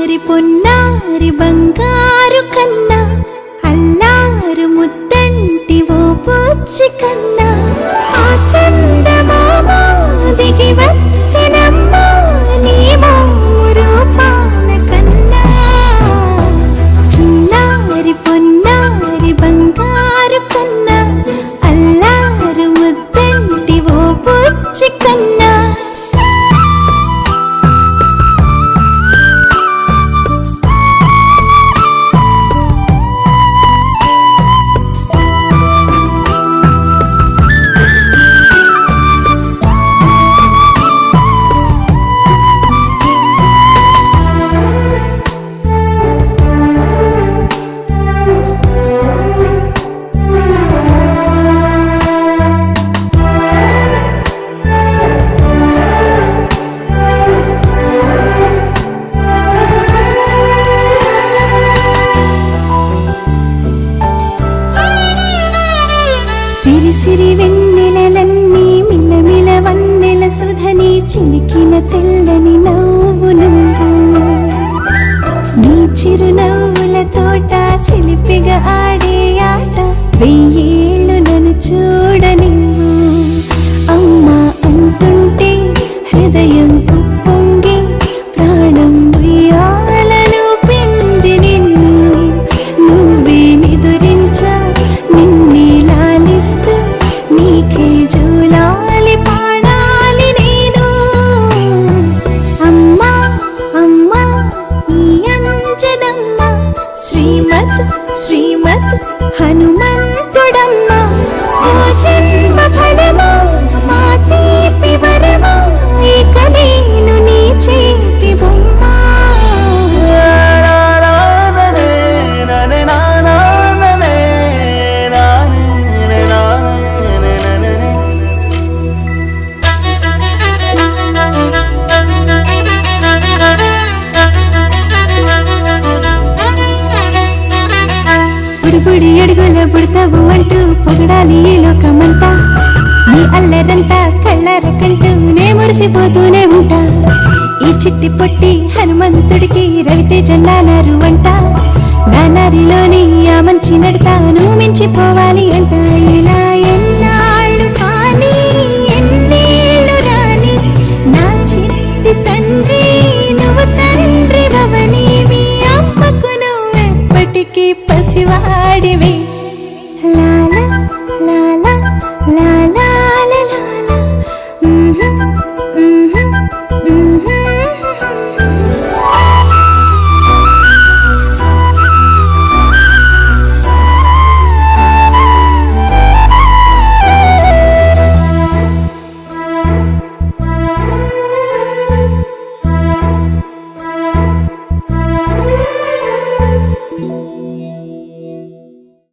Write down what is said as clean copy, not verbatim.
చిన్నారి పొన్నారి బంగారు కన్నా అల్లారు ముద్దంటి ఓ పూచి కన్నా ఆ చందమామ దిగి వచ్చినమ్మ నీ రూపాన కన్నా చిన్నారి పొన్నారి బంగారు కన్నా అల్లారు ముద్దంటి ఓ పూచి కన్నా సిరి సిరి వెన్నెలలన్నీ మిలమిల వన్నెల సుధని చిలికిన తెల్లని నవ్వు నువ్వు నీ చిరునవ్వుల తోట చిలిపిగా ఆడే ఆట వెయ్యేళ్ళు నన్ను చూడనివ్వు అమ్మా అంటుంటే హృదయం ఉప్పొంగి ప్రాణం ఉయ్యాలలో పిండి నిన్ను నువ్వే నిదురించా నిన్నే లాలిస్తూ నీకే జూలాలి పాడాలి నేను అమ్మా అమ్మా ఈ అంజనమ్మ శ్రీమత్ శ్రీమత్ హనుమంతుడమ్మ ఓ జన్మ ఫలమా మా తీపి వరమా ఇక నేను నీ చేతి బొమ్మ బుడి అడుగుల పుడతావు అంటూ పొగడాలి ఈ లోకమంతా నీ అల్లరంతా కళ్ళరకంటూ నే మురిసిపోతూనే ఉంటా ఈ చిట్టి పొట్టి హనుమంతుడికి రవితేజ నానారు అంట నానారిలోని ఆ మంచి నడతాను మించిపోవాలి అంట ఇలా ఎన్నాళ్ళు కానీ ఎన్నేళ్ళు రాని నా చిట్టి తండ్రి నువ్వు తండ్రి భవని మీ అమ్మకు నువ్వెప్పటికీ పసివాడివి